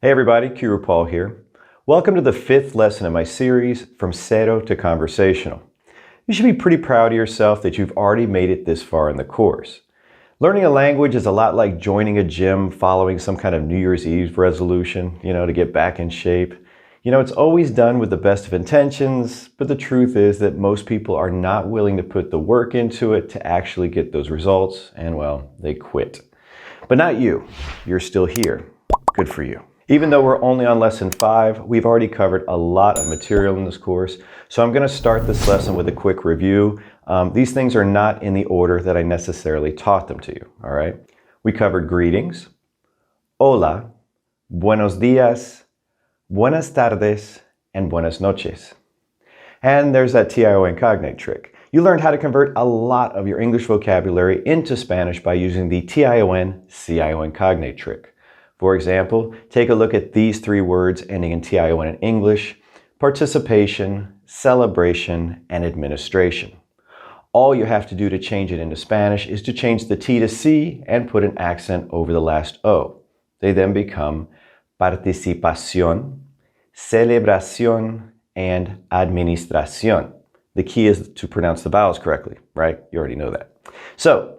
Hey everybody, Qroo here. Welcome to the 5th lesson in my series, From Cero to Conversational. You should be pretty proud of yourself that you've already made it this far in the course. Learning a language is a lot like joining a gym following some kind of New Year's Eve resolution, to get back in shape. It's always done with the best of intentions, but the truth is that most people are not willing to put the work into it to actually get those results, and well, they quit. But not you. You're still here. Good for you. Even though we're only on lesson 5, we've already covered a lot of material in this course, so I'm going to start this lesson with a quick review. These things are not in the order that I necessarily taught them to you, all right? We covered greetings, hola, buenos días, buenas tardes, and buenas noches. And there's that TION cognate trick. You learned how to convert a lot of your English vocabulary into Spanish by using the TION-CION cognate trick. For example, take a look at these 3 words ending in TION in English: participation, celebration, and administration. All you have to do to change it into Spanish is to change the T to C and put an accent over the last O. They then become participación, celebración, and administración. The key is to pronounce the vowels correctly, right? You already know that. So,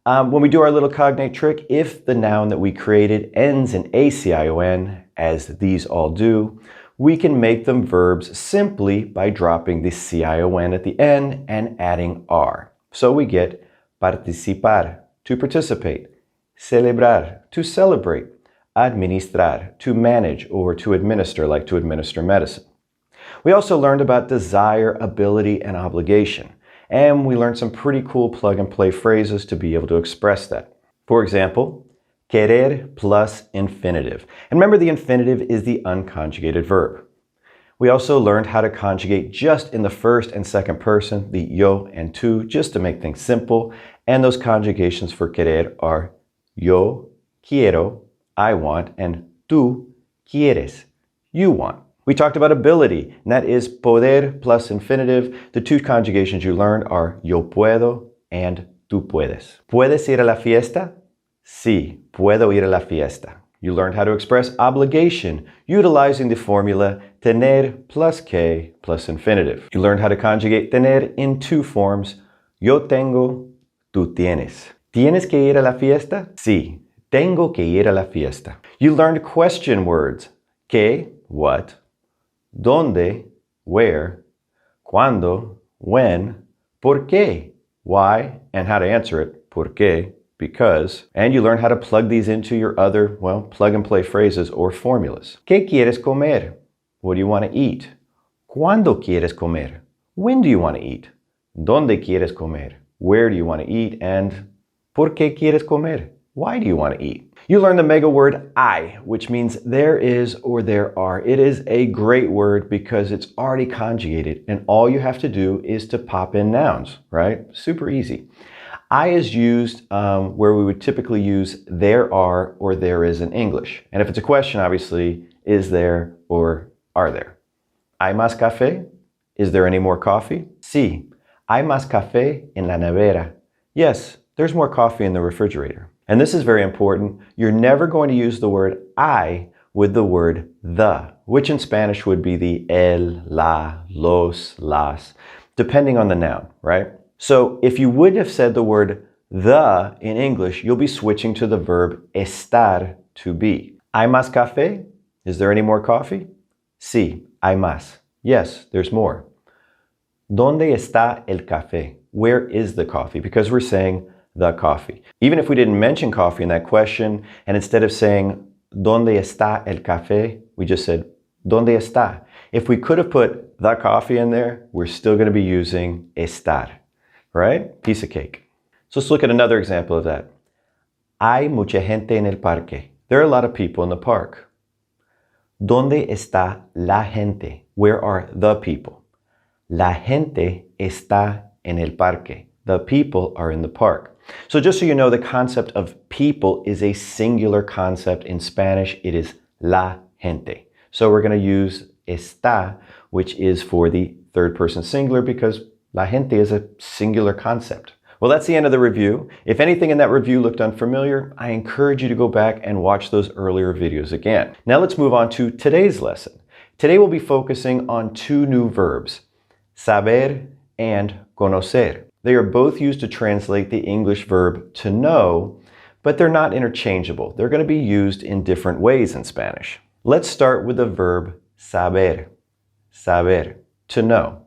when we do our little cognate trick, if the noun that we created ends in ACION, as these all do, we can make them verbs simply by dropping the CION at the end and adding R. So we get participar, to participate, celebrar, to celebrate, administrar, to manage or to administer, like to administer medicine. We also learned about desire, ability, and obligation. And we learned some pretty cool plug-and-play phrases to be able to express that. For example, querer plus infinitive. And remember, the infinitive is the unconjugated verb. We also learned how to conjugate just in the first and second person, the yo and tu, just to make things simple. And those conjugations for querer are yo quiero, I want, and tú quieres, you want. We talked about ability, and that is poder plus infinitive. The 2 conjugations you learned are yo puedo and tú puedes. ¿Puedes ir a la fiesta? Sí, puedo ir a la fiesta. You learned how to express obligation utilizing the formula tener plus que plus infinitive. You learned how to conjugate tener in 2 forms. Yo tengo, tú tienes. ¿Tienes que ir a la fiesta? Sí, tengo que ir a la fiesta. You learned question words. ¿Qué? What? ¿Dónde? Where? ¿Cuándo? When? ¿Por qué? Why? And how to answer it. ¿Por qué? Because. And you learn how to plug these into your other, plug-and-play phrases or formulas. ¿Qué quieres comer? What do you want to eat? ¿Cuándo quieres comer? When do you want to eat? ¿Dónde quieres comer? Where do you want to eat? And ¿por qué quieres comer? Why do you want to eat? You learn the mega word I, which means there is or there are. It is a great word because it's already conjugated, and all you have to do is to pop in nouns, right? Super easy. I is used where we would typically use there are or there is in English. And if it's a question, obviously, is there or are there? ¿Hay más café? Is there any more coffee? Sí. ¿Hay más café en la nevera? Yes, there's more coffee in the refrigerator. And this is very important. You're never going to use the word I with the word the, which in Spanish would be the el, la, los, las, depending on the noun, right? So if you would have said the word the in English, you'll be switching to the verb estar, to be. ¿Hay más café? Is there any more coffee? Sí, hay más. Yes, there's more. ¿Dónde está el café? Where is the coffee? Because we're saying the coffee. Even if we didn't mention coffee in that question, and instead of saying ¿Dónde está el café?, we just said ¿Dónde está? If we could have put the coffee in there, we're still going to be using estar, right? Piece of cake. So let's look at another example of that. Hay mucha gente en el parque. There are a lot of people in the park. ¿Dónde está la gente? Where are the people? La gente está en el parque. The people are in the park. So just so you know, the concept of people is a singular concept. In Spanish, it is la gente. So we're going to use está, which is for the 3rd person singular, because la gente is a singular concept. Well, that's the end of the review. If anything in that review looked unfamiliar, I encourage you to go back and watch those earlier videos again. Now let's move on to today's lesson. Today we'll be focusing on two new verbs, saber and conocer. They are both used to translate the English verb to know, but they're not interchangeable. They're going to be used in different ways in Spanish. Let's start with the verb saber. Saber, to know.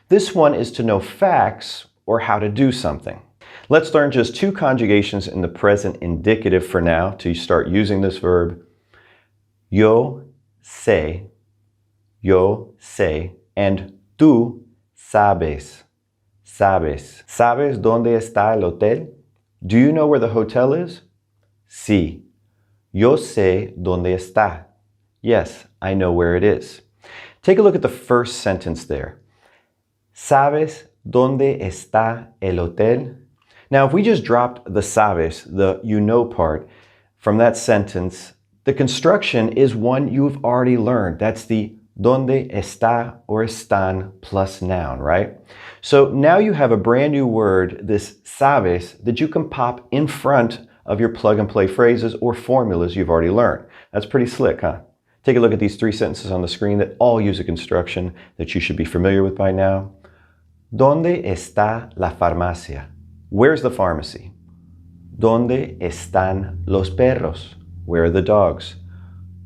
This one is to know facts or how to do something. Let's learn just two conjugations in the present indicative for now to start using this verb. Yo sé, and tú sabes, sabes. ¿Sabes dónde está el hotel? Do you know where the hotel is? Sí. Yo sé dónde está. Yes, I know where it is. Take a look at the first sentence there. ¿Sabes dónde está el hotel? Now, if we just dropped the sabes, the you know part, from that sentence, the construction is one you've already learned. That's the donde está or están plus noun, right? So now you have a brand new word, this sabes, that you can pop in front of your plug and play phrases or formulas you've already learned. That's pretty slick, huh? Take a look at these three sentences on the screen that all use a construction that you should be familiar with by now. ¿Dónde está la farmacia? Where's the pharmacy? ¿Dónde están los perros? Where are the dogs?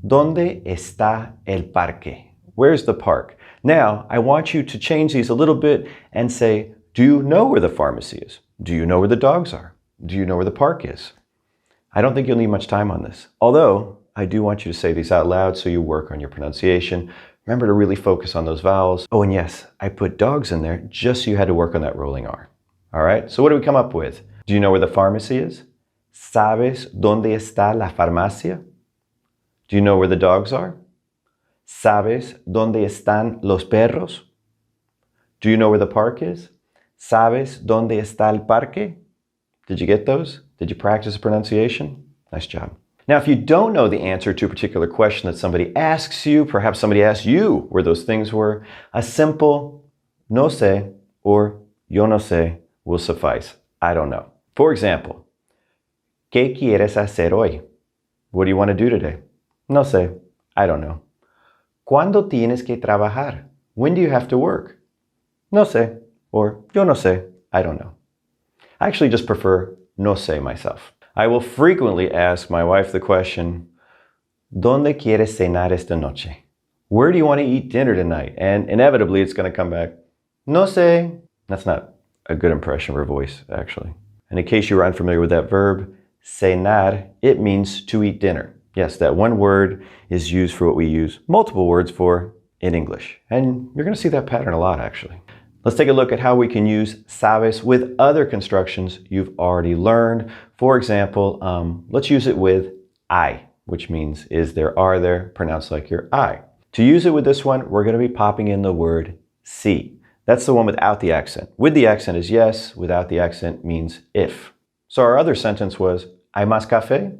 ¿Dónde está el parque? Where's the park? Now, I want you to change these a little bit and say, do you know where the pharmacy is? Do you know where the dogs are? Do you know where the park is? I don't think you'll need much time on this. Although, I do want you to say these out loud so you work on your pronunciation. Remember to really focus on those vowels. Oh, and yes, I put dogs in there just so you had to work on that rolling R. All right, so what do we come up with? Do you know where the pharmacy is? ¿Sabes dónde está la farmacia? Do you know where the dogs are? ¿Sabes dónde están los perros? Do you know where the park is? ¿Sabes dónde está el parque? Did you get those? Did you practice the pronunciation? Nice job. Now, if you don't know the answer to a particular question that somebody asks you, perhaps somebody asks you where those things were, a simple no sé or yo no sé will suffice. I don't know. For example, ¿qué quieres hacer hoy? What do you want to do today? No sé. I don't know. ¿Cuándo tienes que trabajar? When do you have to work? No sé or yo no sé. I don't know. I actually just prefer no sé myself. I will frequently ask my wife the question, ¿Dónde quieres cenar esta noche? Where do you want to eat dinner tonight? And inevitably it's going to come back, no sé. That's not a good impression of her voice, actually. And in case you were unfamiliar with that verb, cenar, it means to eat dinner. Yes, that one word is used for what we use multiple words for in English. And you're going to see that pattern a lot, actually. Let's take a look at how we can use sabes with other constructions you've already learned. For example, let's use it with I, which means is there, are there, pronounced like your I. To use it with this one, we're going to be popping in the word si. That's the one without the accent. With the accent is yes, without the accent means if. So our other sentence was, ¿Hay más café?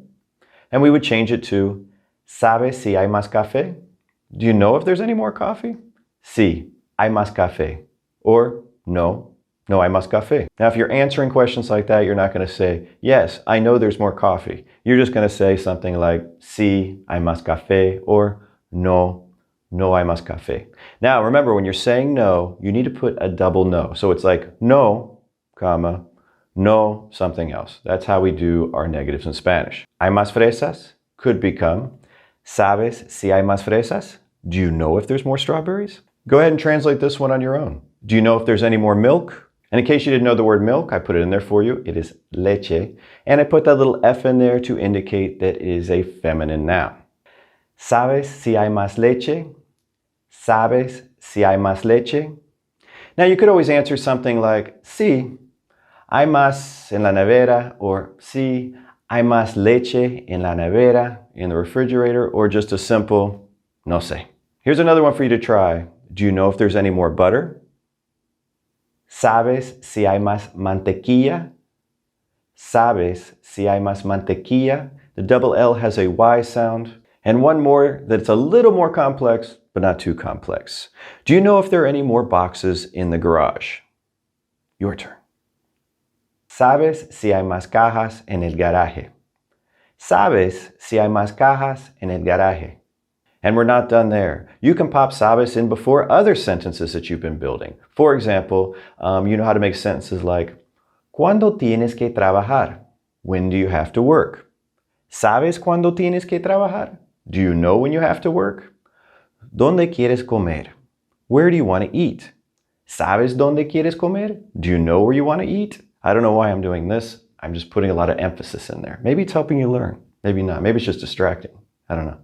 And we would change it to, ¿Sabes si hay más café? Do you know if there's any more coffee? Sí, hay más café. Or, no, hay más café. Now, if you're answering questions like that, you're not going to say, yes, I know there's more coffee. You're just going to say something like, sí, hay más café, or no hay más café. Now, remember, when you're saying no, you need to put a double no. So it's like, no, comma, no, something else. That's how we do our negatives in Spanish. ¿Hay más fresas? Could become, ¿Sabes si hay más fresas? Do you know if there's more strawberries? Go ahead and translate this one on your own. Do you know if there's any more milk? And in case you didn't know the word milk, I put it in there for you. It is leche. And I put that little F in there to indicate that it is a feminine noun. ¿Sabes si hay más leche? ¿Sabes si hay más leche? Now you could always answer something like, sí, hay más en la nevera, or sí, hay más leche en la nevera, in the refrigerator, or just a simple, no sé. Here's another one for you to try. Do you know if there's any more butter? ¿Sabes si hay más mantequilla? ¿Sabes si hay más mantequilla? The double L has a Y sound. And one more that's a little more complex, but not too complex. Do you know if there are any more boxes in the garage? Your turn. ¿Sabes si hay más cajas en el garaje? ¿Sabes si hay más cajas en el garaje? And we're not done there. You can pop sabes in before other sentences that you've been building. For example, you know how to make sentences like, ¿Cuándo tienes que trabajar? When do you have to work? ¿Sabes cuándo tienes que trabajar? Do you know when you have to work? ¿Dónde quieres comer? Where do you want to eat? ¿Sabes dónde quieres comer? Do you know where you want to eat? I don't know why I'm doing this. I'm just putting a lot of emphasis in there. Maybe it's helping you learn. Maybe not. Maybe it's just distracting. I don't know.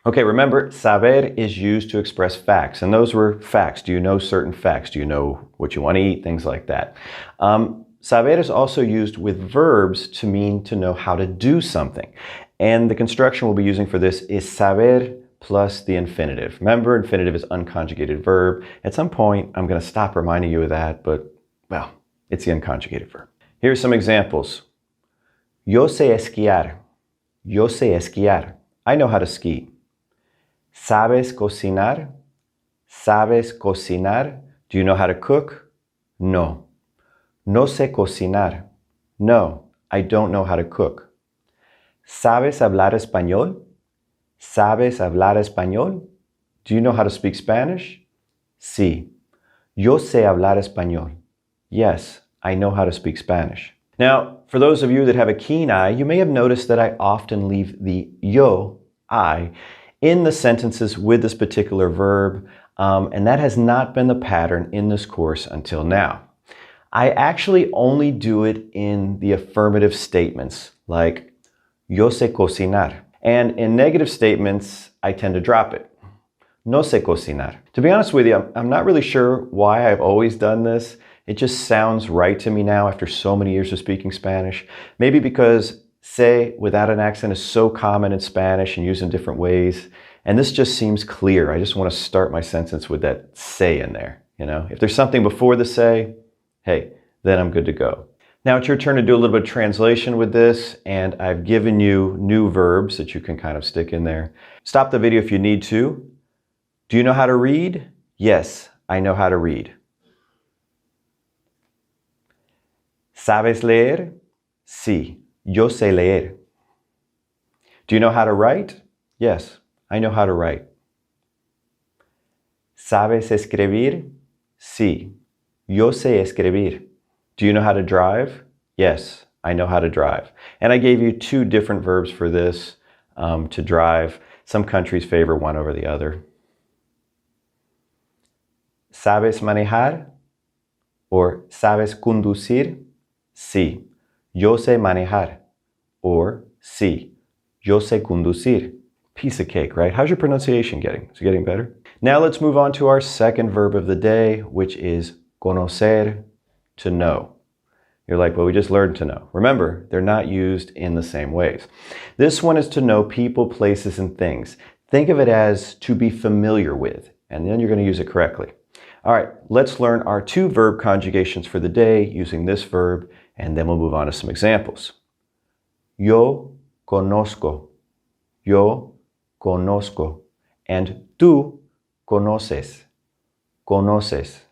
Okay, remember, saber is used to express facts, and those were facts. Do you know certain facts? Do you know what you want to eat? Things like that. Saber is also used with verbs to mean to know how to do something. And the construction we'll be using for this is saber plus the infinitive. Remember, infinitive is unconjugated verb. At some point, I'm going to stop reminding you of that, but, well, it's the unconjugated verb. Here's some examples. Yo sé esquiar. Yo sé esquiar. I know how to ski. ¿Sabes cocinar? ¿Sabes cocinar? Do you know how to cook? No. No sé cocinar. No, I don't know how to cook. ¿Sabes hablar español? ¿Sabes hablar español? Do you know how to speak Spanish? Sí. Yo sé hablar español. Yes, I know how to speak Spanish. Now, for those of you that have a keen eye, you may have noticed that I often leave the yo, I, in the sentences with this particular verb, and that has not been the pattern in this course until now. I actually only do it in the affirmative statements, like yo sé cocinar. And in negative statements, I tend to drop it. No sé cocinar. To be honest with you, I'm not really sure why I've always done this. It just sounds right to me now after so many years of speaking Spanish. Maybe because sé without an accent is so common in Spanish and used in different ways. And this just seems clear. I just want to start my sentence with that sé in there. You know, if there's something before the sé, hey, then I'm good to go. Now it's your turn to do a little bit of translation with this, and I've given you new verbs that you can kind of stick in there. Stop the video if you need to. Do you know how to read? Yes, I know how to read. ¿Sabes leer? Sí, yo sé leer. Do you know how to write? Yes, I know how to write. ¿Sabes escribir? Sí, yo sé escribir. Do you know how to drive? Yes, I know how to drive. And I gave you two different verbs for this, to drive. Some countries favor one over the other. ¿Sabes manejar? Or ¿sabes conducir? Sí, yo sé manejar. Or sí, yo sé conducir. Piece of cake, right? How's your pronunciation getting? Is it getting better? Now let's move on to our second verb of the day, which is conocer, to know. You're like, well, we just learned to know. Remember, they're not used in the same ways. This one is to know people, places, and things. Think of it as to be familiar with, and then you're going to use it correctly. All right, let's learn our two verb conjugations for the day using this verb, and then we'll move on to some examples. Yo conozco. Yo conozco. And tú conoces. Conoces.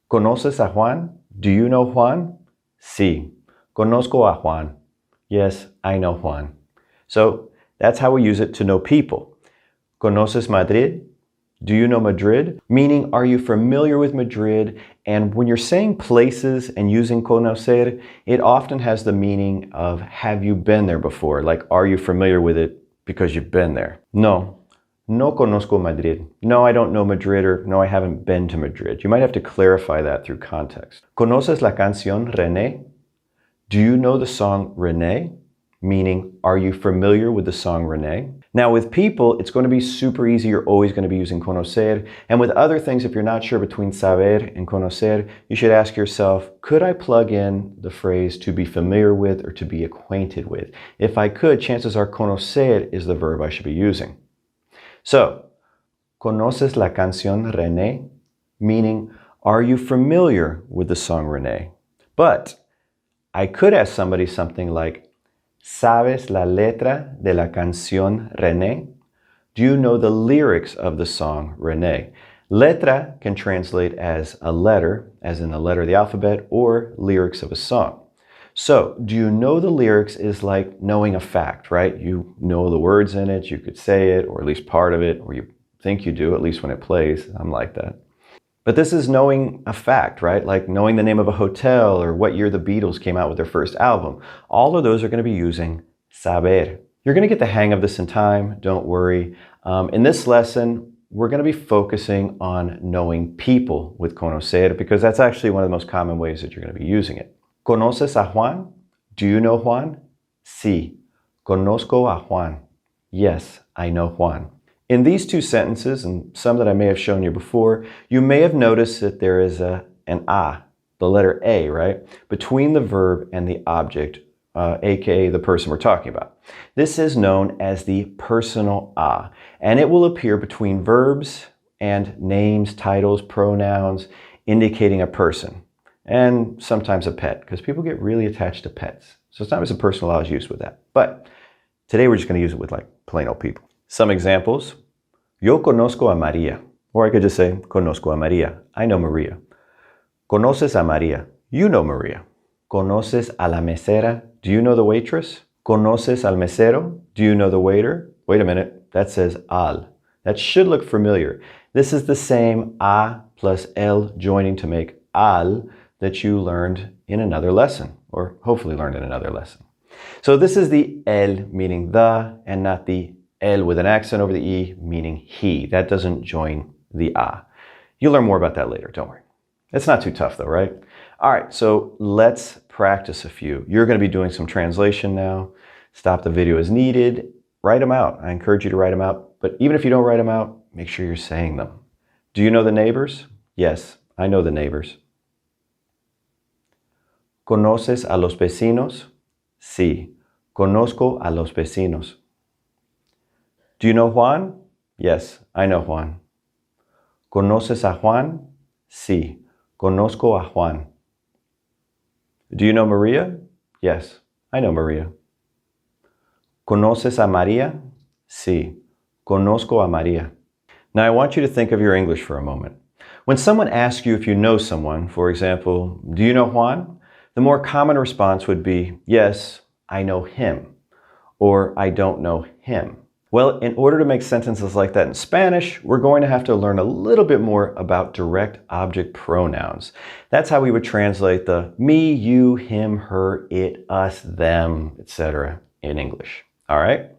¿Conoces a Juan? Do you know Juan? Sí. Conozco a Juan. Yes, I know Juan. So that's how we use it to know people. ¿Conoces Madrid? Do you know Madrid? Meaning, are you familiar with Madrid? And when you're saying places and using conocer, it often has the meaning of have you been there before? Like, are you familiar with it because you've been there? No. No conozco Madrid. No, I don't know Madrid, or no, I haven't been to Madrid. You might have to clarify that through context. ¿Conoces la canción René? Do you know the song René? Meaning, are you familiar with the song René? Now with people, it's going to be super easy. You're always going to be using conocer. And with other things, if you're not sure between saber and conocer, you should ask yourself, could I plug in the phrase to be familiar with or to be acquainted with? If I could, chances are conocer is the verb I should be using. So, ¿conoces la canción René? Meaning, are you familiar with the song René? But I could ask somebody something like, ¿sabes la letra de la canción René? Do you know the lyrics of the song René? Letra can translate as a letter, as in the letter of the alphabet, or lyrics of a song. So, do you know the lyrics is like knowing a fact, right? You know the words in it, you could say it, or at least part of it, or you think you do, at least when it plays. I'm like that. But this is knowing a fact, right? Like knowing the name of a hotel or what year the Beatles came out with their first album. All of those are going to be using saber. You're going to get the hang of this in time, don't worry. In this lesson, we're going to be focusing on knowing people with conocer because that's actually one of the most common ways that you're going to be using it. ¿Conoces a Juan? Do you know Juan? Sí. Conozco a Juan. Yes, I know Juan. In these two sentences, and some that I may have shown you before, you may have noticed that there is an a, the letter A, right, between the verb and the object, aka the person we're talking about. This is known as the personal a, and it will appear between verbs and names, titles, pronouns, indicating a person, and sometimes a pet, because people get really attached to pets. So sometimes a personal a is used with that. But today we're just going to use it with like plain old people. Some examples. Yo conozco a María. Or I could just say, conozco a María. I know Maria. Conoces a María. You know Maria. Conoces a la mesera. Do you know the waitress? Conoces al mesero. Do you know the waiter? Wait a minute. That says al. That should look familiar. This is the same a plus el joining to make al that you learned in another lesson, or hopefully learned in another lesson. So this is the el meaning the, and not the el with an accent over the e meaning he. That doesn't join the a. You'll learn more about that later, don't worry. It's not too tough though, right? All right, so let's practice a few. You're going to be doing some translation now. Stop the video as needed. Write them out. I encourage you to write them out. But even if you don't write them out, make sure you're saying them. Do you know the neighbors? Yes, I know the neighbors. ¿Conoces a los vecinos? Sí, conozco a los vecinos. Do you know Juan? Yes, I know Juan. ¿Conoces a Juan? Sí, conozco a Juan. Do you know Maria? Yes, I know Maria. ¿Conoces a María? Sí, conozco a María. Now I want you to think of your English for a moment. When someone asks you if you know someone, for example, do you know Juan? The more common response would be, yes, I know him, or I don't know him. Well, in order to make sentences like that in Spanish, we're going to have to learn a little bit more about direct object pronouns. That's how we would translate the me, you, him, her, it, us, them, etc. in English. All right?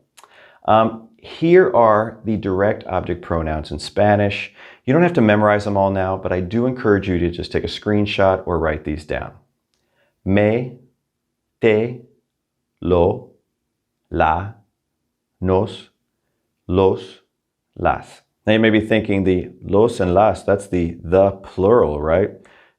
Here are the direct object pronouns in Spanish. You don't have to memorize them all now, but I do encourage you to just take a screenshot or write these down. Me, te, lo, la, nos, los, las. Now you may be thinking the los and las, that's the plural, right?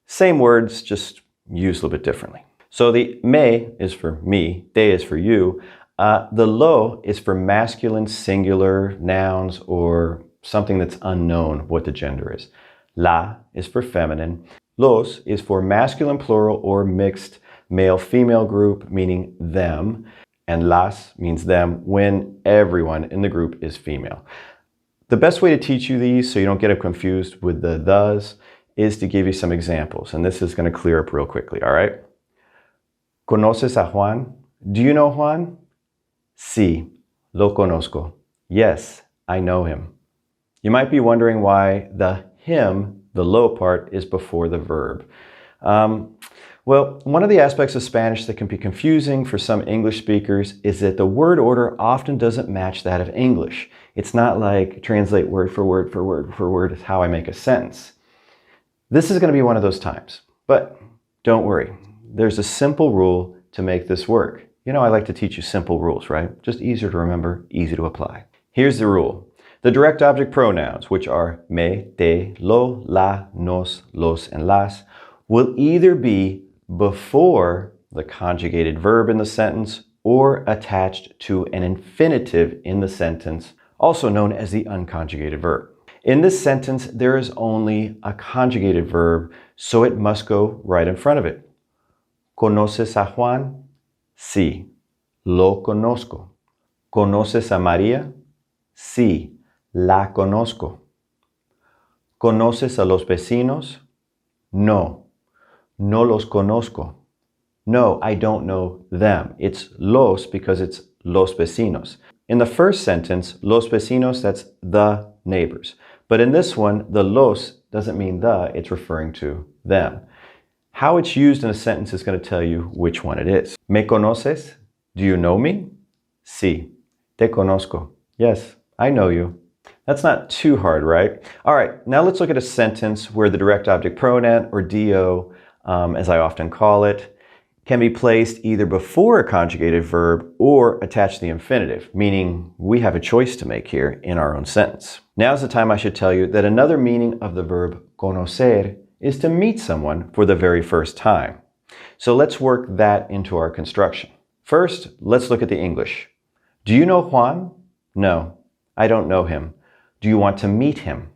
Same words, just used a little bit differently. So the me is for me, te is for you. The lo is for masculine singular nouns or something that's unknown what the gender is. La is for feminine. Los is for masculine plural or mixed male-female group, meaning them. And las means them when everyone in the group is female. The best way to teach you these so you don't get confused with the thes is to give you some examples. And this is going to clear up real quickly, all right? ¿Conoces a Juan? Do you know Juan? Sí, lo conozco. Yes, I know him. You might be wondering why the him, the lo part, is before the verb. Well, one of the aspects of Spanish that can be confusing for some English speakers is that the word order often doesn't match that of English. It's not like translate word for word for word for word is how I make a sentence. This is going to be one of those times, but don't worry. There's a simple rule to make this work. You know, I like to teach you simple rules, right? Just easier to remember, easy to apply. Here's the rule. The direct object pronouns, which are me, te, lo, la, nos, los, and las, will either be before the conjugated verb in the sentence or attached to an infinitive in the sentence, also known as the unconjugated verb. In this sentence, there is only a conjugated verb, so it must go right in front of it. ¿Conoces a Juan? Sí, lo conozco. ¿Conoces a María? Sí, la conozco. ¿Conoces a los vecinos? No, no los conozco. No, I don't know them. It's los because it's los vecinos. In the first sentence, los vecinos, that's the neighbors. But in this one, the los doesn't mean the, it's referring to them. How it's used in a sentence is going to tell you which one it is. ¿Me conoces? Do you know me? Sí. Te conozco. Yes, I know you. That's not too hard, right? All right, now let's look at a sentence where the direct object pronoun, or DO, as I often call it, can be placed either before a conjugated verb or attached to the infinitive, meaning we have a choice to make here in our own sentence. Now's the time I should tell you that another meaning of the verb conocer is to meet someone for the very first time. So let's work that into our construction. First, let's look at the English. Do you know Juan? No, I don't know him. Do you want to meet him?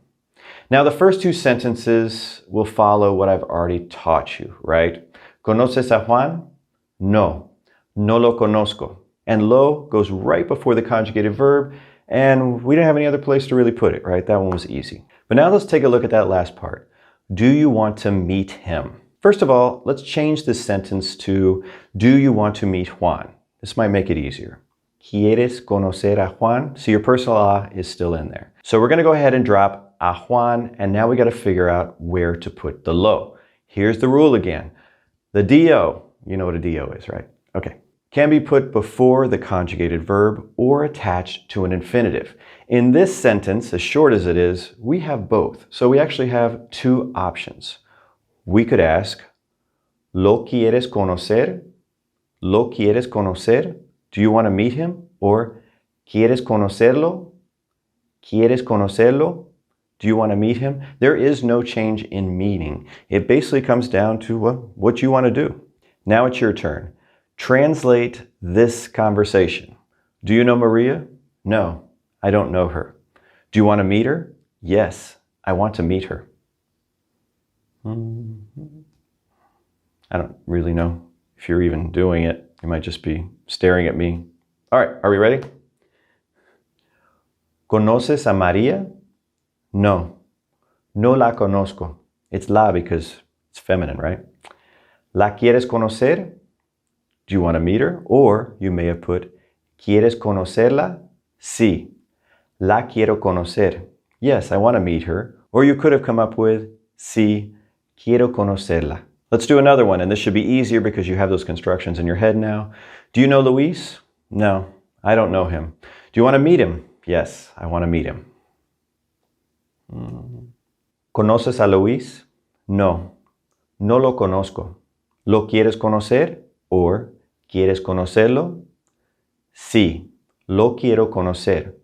Now the first two sentences will follow what I've already taught you, right? ¿Conoces a Juan? No, no lo conozco. And lo goes right before the conjugated verb, and we didn't have any other place to really put it, right? That one was easy. But now let's take a look at that last part. Do you want to meet him? First of all, let's change this sentence to, do you want to meet Juan? This might make it easier. ¿Quieres conocer a Juan? So your personal a is still in there. So we're going to go ahead and drop a Juan, and now we got to figure out where to put the lo. Here's the rule again. The DO, you know what a DO is, right? Okay. Can be put before the conjugated verb or attached to an infinitive. In this sentence, as short as it is, we have both. So we actually have two options. We could ask, ¿Lo quieres conocer? ¿Lo quieres conocer? Do you want to meet him? Or, ¿Quieres conocerlo? ¿Quieres conocerlo? Do you want to meet him? There is no change in meaning. It basically comes down to what you want to do. Now it's your turn. Translate this conversation. Do you know Maria? No, I don't know her. Do you want to meet her? Yes, I want to meet her. I don't really know if you're even doing it. You might just be staring at me. All right, are we ready? ¿Conoces a María? No, no la conozco. It's la because it's feminine, right? ¿La quieres conocer? Do you want to meet her? Or you may have put, ¿Quieres conocerla? Sí, la quiero conocer. Yes, I want to meet her. Or you could have come up with, sí, quiero conocerla. Let's do another one, and this should be easier because you have those constructions in your head now. Do you know Luis? No, I don't know him. Do you want to meet him? Yes, I want to meet him. ¿Conoces a Luis? No, no lo conozco. ¿Lo quieres conocer? Or, ¿quieres conocerlo? Sí, lo quiero conocer.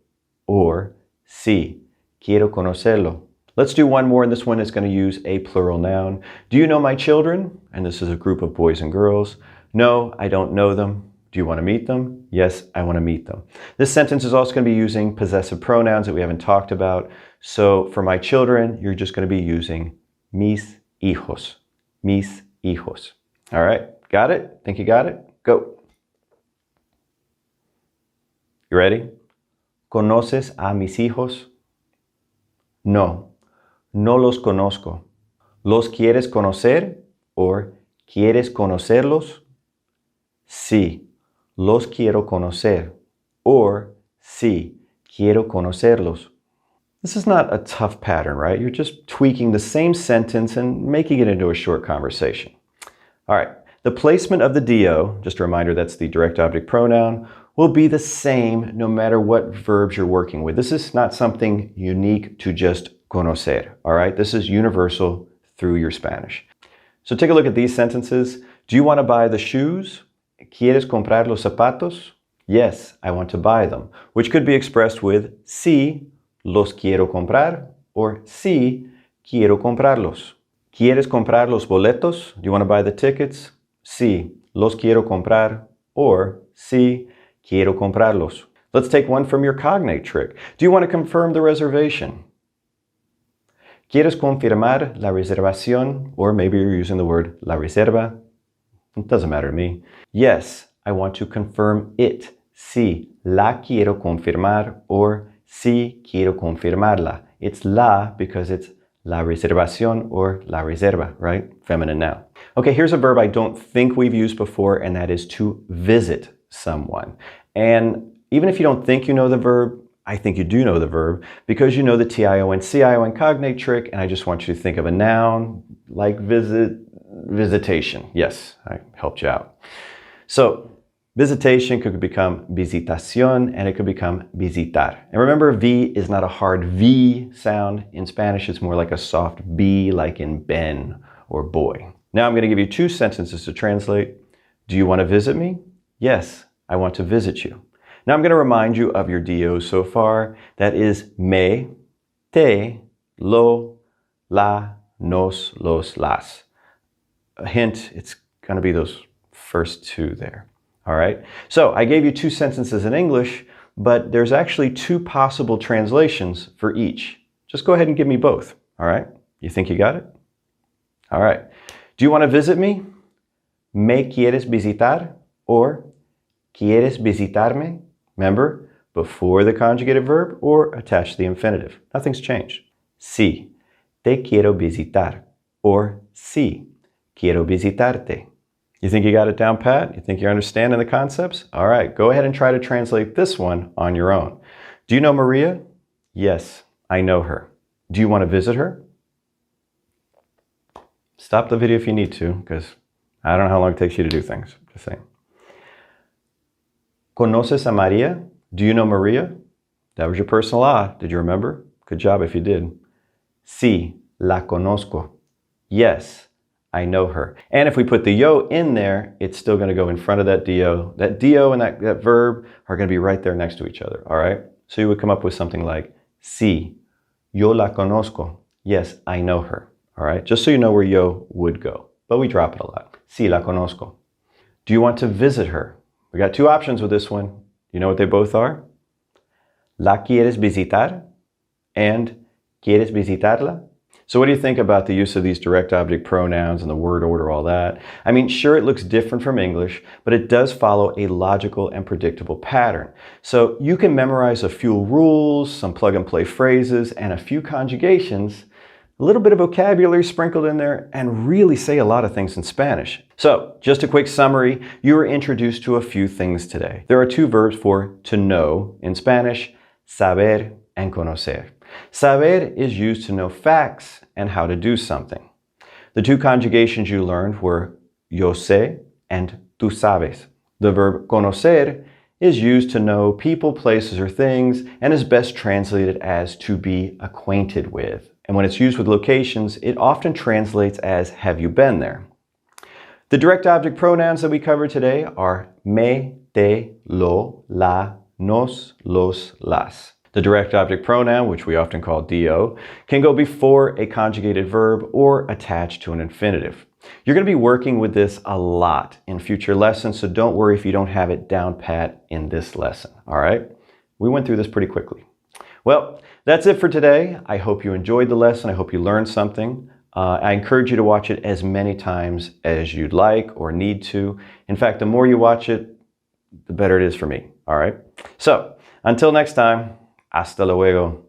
Or, sí, quiero conocerlo. Let's do one more, and this one is going to use a plural noun. Do you know my children? And this is a group of boys and girls. No, I don't know them. Do you want to meet them? Yes, I want to meet them. This sentence is also going to be using possessive pronouns that we haven't talked about. So for my children, you're just going to be using mis hijos. Mis hijos. All right, got it? Think you got it? Go. You ready? ¿Conoces a mis hijos? No, no los conozco. ¿Los quieres conocer? Or, ¿quieres conocerlos? Sí, los quiero conocer. Or, sí, quiero conocerlos. This is not a tough pattern, right? You're just tweaking the same sentence and making it into a short conversation. All right, the placement of the DO, just a reminder that's the direct object pronoun, will be the same no matter what verbs you're working with. This is not something unique to just conocer, all right? This is universal through your Spanish. So take a look at these sentences. Do you want to buy the shoes? ¿Quieres comprar los zapatos? Yes, I want to buy them, which could be expressed with sí, los quiero comprar, or sí, quiero comprarlos. ¿Quieres comprar los boletos? Do you want to buy the tickets? Sí, los quiero comprar, or sí, quiero comprarlos. Let's take one from your cognate trick. Do you want to confirm the reservation? ¿Quieres confirmar la reservación? Or maybe you're using the word la reserva. It doesn't matter to me. Yes, I want to confirm it. Sí, la quiero confirmar, or sí, quiero confirmarla. It's la because it's la reservación or la reserva, right? Feminine noun. Okay, here's a verb I don't think we've used before, and that is to visit someone. And even if you don't think you know the verb, I think you do know the verb because you know the tion, cio cognate trick, and I just want you to think of a noun like visitation. Yes, I helped you out. So visitation could become visitación, and it could become visitar. And remember, V is not a hard V sound. In Spanish, it's more like a soft B, like in Ben or boy. Now I'm going to give you two sentences to translate. Do you want to visit me? Yes, I want to visit you. Now I'm going to remind you of your DOs so far. That is me, te, lo, la, nos, los, las. A hint, it's going to be those first two there. All right. So I gave you two sentences in English, but there's actually two possible translations for each. Just go ahead and give me both. All right. You think you got it? All right. Do you want to visit me? ¿Me quieres visitar? Or ¿quieres visitarme? Remember, before the conjugated verb or attach the infinitive. Nothing's changed. Sí, te quiero visitar. Or sí, quiero visitarte. You think you got it down pat? You think you're understanding the concepts? All right, go ahead and try to translate this one on your own. Do you know Maria? Yes, I know her. Do you want to visit her? Stop the video if you need to, because I don't know how long it takes you to do things. Just saying. ¿Conoces a María? Do you know Maria? That was your personal ah. Did you remember? Good job if you did. Sí, la conozco. Yes, I know her. And if we put the yo in there, it's still going to go in front of that do. That do and that verb are going to be right there next to each other. All right? So you would come up with something like, sí, yo la conozco. Yes, I know her. All right? Just so you know where yo would go. But we drop it a lot. Sí, la conozco. Do you want to visit her? We got two options with this one. You know what they both are? ¿La quieres visitar? And ¿quieres visitarla? So what do you think about the use of these direct object pronouns and the word order, all that? I mean, sure, it looks different from English, but it does follow a logical and predictable pattern. So you can memorize a few rules, some plug and play phrases, and a few conjugations, a little bit of vocabulary sprinkled in there, and really say a lot of things in Spanish. So, just a quick summary, you were introduced to a few things today. There are two verbs for to know in Spanish, saber and conocer. Saber is used to know facts and how to do something. The two conjugations you learned were yo sé and tú sabes. The verb conocer is used to know people, places, or things, and is best translated as to be acquainted with. And when it's used with locations, it often translates as have you been there? The direct object pronouns that we covered today are me, te, lo, la, nos, los, las. The direct object pronoun, which we often call do, can go before a conjugated verb or attached to an infinitive. You're going to be working with this a lot in future lessons, so don't worry if you don't have it down pat in this lesson, all right? We went through this pretty quickly. Well, that's it for today. I hope you enjoyed the lesson. I hope you learned something. I encourage you to watch it as many times as you'd like or need to. In fact, the more you watch it, the better it is for me, all right? So, until next time, hasta luego.